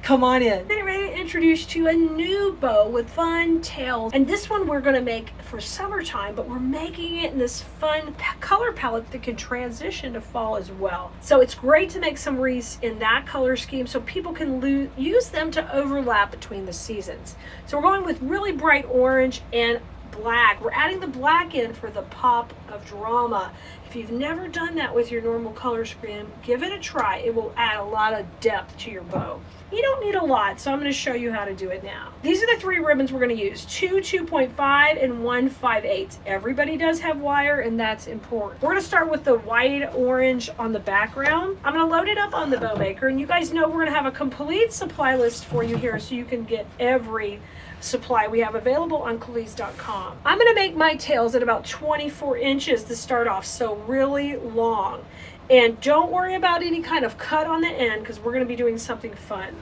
Come on in. Getting ready to introduce you to a new bow with fun tails. And this one we're going to make for summertime, but we're making it in this fun color palette that can transition to fall as well. So it's great to make some wreaths in that color scheme so people can use them to overlap between the seasons. So we're going with really bright orange and black. We're adding the black in for the pop of drama. If you've never done that with your normal color scheme, give it a try. It will add a lot of depth to your bow. You don't need a lot, so I'm going to show you how to do it now. These are the 3 ribbons we're going to use, 2 2.5 and 1 5/8. Everybody does have wire, and that's important. We're going to start with the white orange on the background. I'm going to load it up on the bow maker, and you guys know we're going to have a complete supply list for you here so you can get every supply we have available on Keleas.com. I'm going to make my tails at about 24 inches to start off, so really long. And don't worry about any kind of cut on the end because we're going to be doing something fun.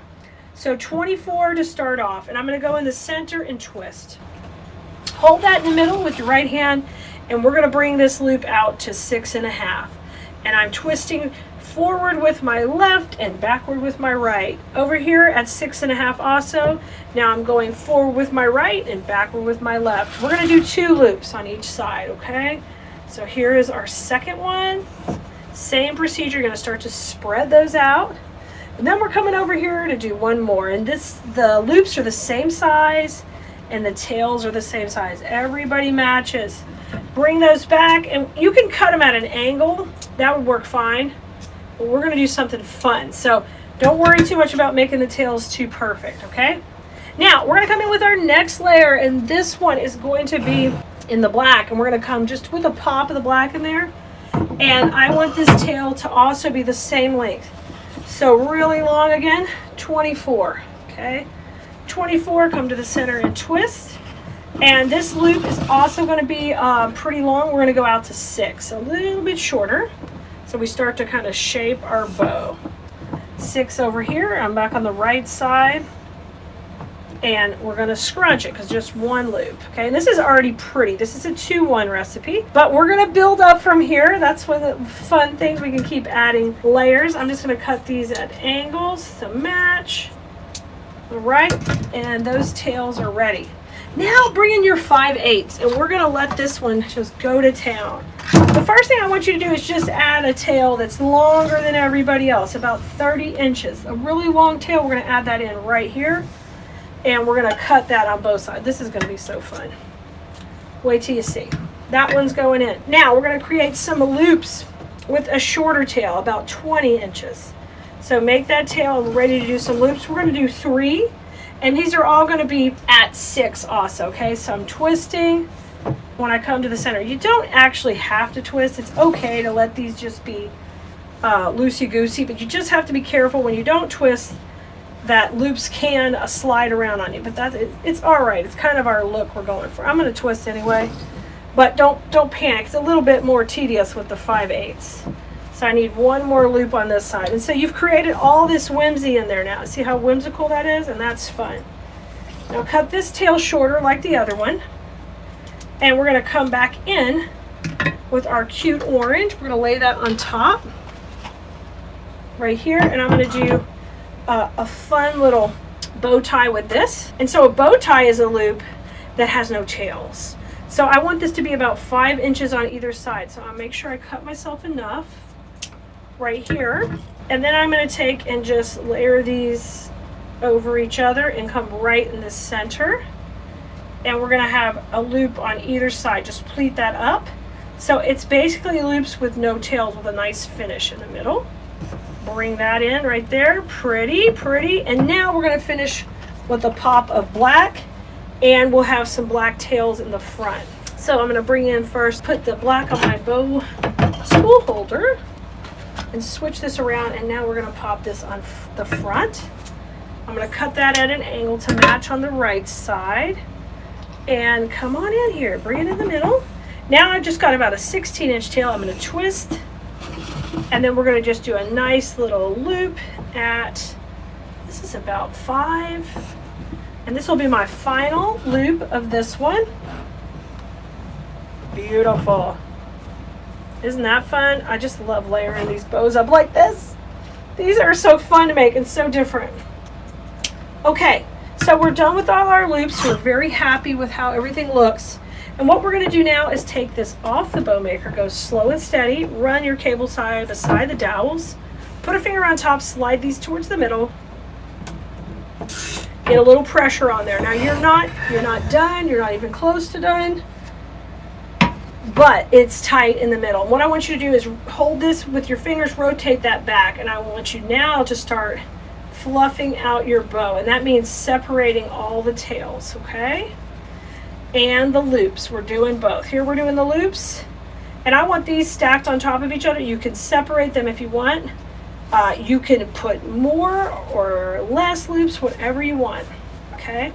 So 24 to start off, and I'm going to go in the center and twist. Hold that in the middle with your right hand, and we're going to bring this loop out to 6.5. And I'm twisting forward with my left and backward with my right. Over here at 6.5 also. Now I'm going forward with my right and backward with my left. We're going to do 2 loops on each side, okay? So here is our second one. Same procedure, you're going to start to spread those out. And then we're coming over here to do one more. And the loops are the same size and the tails are the same size. Everybody matches. Bring those back, and you can cut them at an angle. That would work fine. But we're going to do something fun. So don't worry too much about making the tails too perfect, okay? Now, we're going to come in with our next layer, and this one is going to be in the black. And we're going to come just with a pop of the black in there. And I want this tail to also be the same length. So really long again, 24, okay? 24, come to the center and twist. And this loop is also going to be pretty long. We're going to go out to 6, a little bit shorter. So we start to kind of shape our bow. 6 over here, I'm back on the right side. And we're going to scrunch it because just one loop, okay? And this is already pretty. This is a 2-1 recipe, but we're going to build up from here. That's one of the fun things. We can keep adding layers. I'm just going to cut these at angles to match. All right, and those tails are ready. Now bring in your 5/8, and we're going to let this one just go to town. The first thing I want you to do is just add a tail that's longer than everybody else, about 30 inches. A really long tail, we're going to add that in right here. And we're going to cut that on both sides. This is going to be so fun. Wait till you see. That one's going in. Now we're going to create some loops with a shorter tail, about 20 inches. So make that tail ready to do some loops. We're going to do 3. And these are all going to be at 6 also, okay? So I'm twisting when I come to the center. You don't actually have to twist. It's okay to let these just be loosey-goosey, but you just have to be careful when you don't twist that loops can slide around on you, but it's all right. It's kind of our look we're going for. I'm going to twist anyway, but don't panic. It's a little bit more tedious with the 5/8. So I need one more loop on this side. And so you've created all this whimsy in there now. See how whimsical that is? And that's fun. Now cut this tail shorter like the other one, and we're going to come back in with our cute orange. We're going to lay that on top right here, and I'm going to do a fun little bow tie with this. And so a bow tie is a loop that has no tails. So I want this to be about 5 inches on either side. So I'll make sure I cut myself enough right here. And then I'm going to take and just layer these over each other and come right in the center. And we're going to have a loop on either side. Just pleat that up. So it's basically loops with no tails with a nice finish in the middle. Bring that in right there. Pretty, pretty. And now we're going to finish with a pop of black, and we'll have some black tails in the front. So I'm going to bring in first, put the black on my bow spool holder and switch this around, and now we're going to pop this on the front. I'm going to cut that at an angle to match on the right side. And come on in here. Bring it in the middle. Now I've just got about a 16-inch tail. I'm going to twist. And then we're going to just do a nice little loop at, this is about 5. And this will be my final loop of this one. Beautiful. Isn't that fun? I just love layering these bows up like this. These are so fun to make and so different. Okay, so we're done with all our loops. We're very happy with how everything looks. And what we're going to do now is take this off the bow maker, go slow and steady, run your cable side beside the dowels, put a finger on top, slide these towards the middle, get a little pressure on there. Now you're not done, you're not even close to done, but it's tight in the middle. And what I want you to do is hold this with your fingers, rotate that back, and I want you now to start fluffing out your bow, and that means separating all the tails, okay? And the loops. We're doing both. Here we're doing the loops, and I want these stacked on top of each other. You can separate them if you want. You can put more or less loops, whatever you want, okay?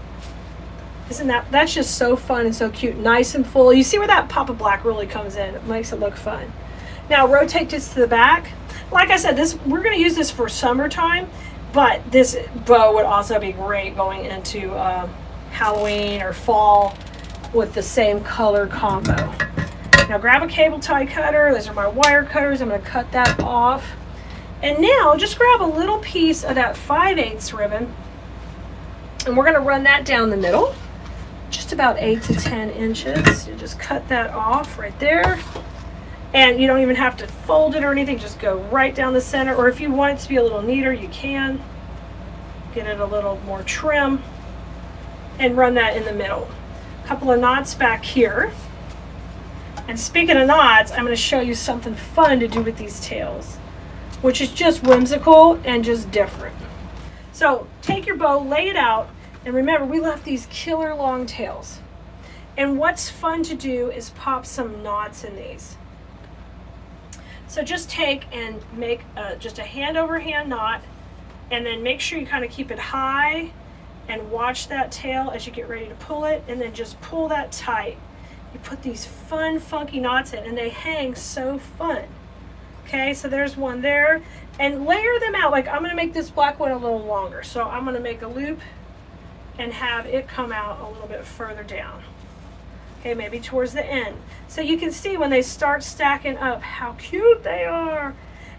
That's just so fun and so cute, nice and full. You see where that pop of black really comes in. It makes it look fun. Now rotate this to the back. Like I said, we're going to use this for summertime, but this bow would also be great going into Halloween or fall with the same color combo. Now grab a cable tie cutter. Those are my wire cutters. I'm going to cut that off. And now just grab a little piece of that 5/8 ribbon, and we're going to run that down the middle, just about 8 to 10 inches. You just cut that off right there. And you don't even have to fold it or anything, just go right down the center. Or if you want it to be a little neater, you can. Get it a little more trim and run that in the middle. A couple of knots back here. And speaking of knots, I'm going to show you something fun to do with these tails, which is just whimsical and just different. So take your bow, lay it out, and remember we left these killer long tails. And what's fun to do is pop some knots in these. So just take and make just a hand over hand knot, and then make sure you kind of keep it high and watch that tail as you get ready to pull it, and then just pull that tight. You put these fun, funky knots in, and they hang so fun. Okay, so there's one there, and layer them out. Like I'm going to make this black one a little longer, so I'm going to make a loop and have it come out a little bit further down. Okay, maybe towards the end. So you can see when they start stacking up how cute they are.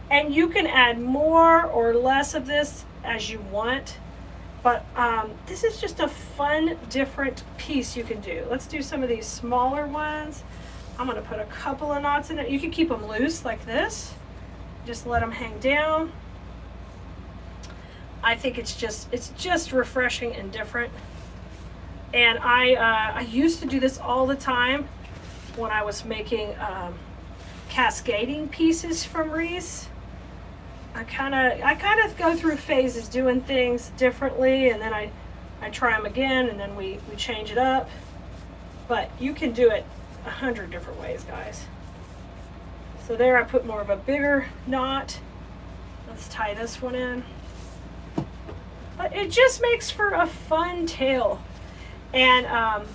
And you can add more or less of this as you want. But this is just a fun, different piece you can do. Let's do some of these smaller ones. I'm going to put a couple of knots in it. You can keep them loose like this. Just let them hang down. I think it's just refreshing and different. And I used to do this all the time when I was making cascading pieces from wreaths. I kind of go through phases doing things differently, and then I try them again, and then we change it up. But you can do it 100 different ways, guys. So there I put more of a bigger knot. Let's tie this one in. But it just makes for a fun tail. And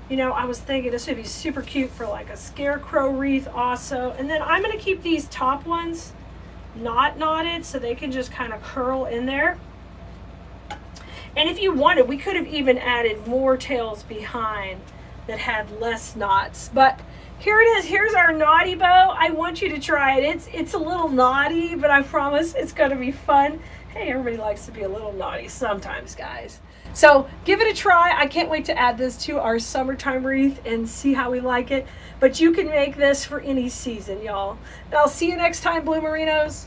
you know, I was thinking this would be super cute for like a scarecrow wreath also. And then I'm going to keep these top ones not knotted so they can just kind of curl in there. And if you wanted, we could have even added more tails behind that had less knots. But here it is. Here's our naughty bow. I want you to try it. It's a little naughty, but I promise it's going to be fun. Hey, everybody likes to be a little naughty sometimes, guys. So give it a try. I can't wait to add this to our summertime wreath and see how we like it. But you can make this for any season, y'all. And I'll see you next time, Blue Merinos.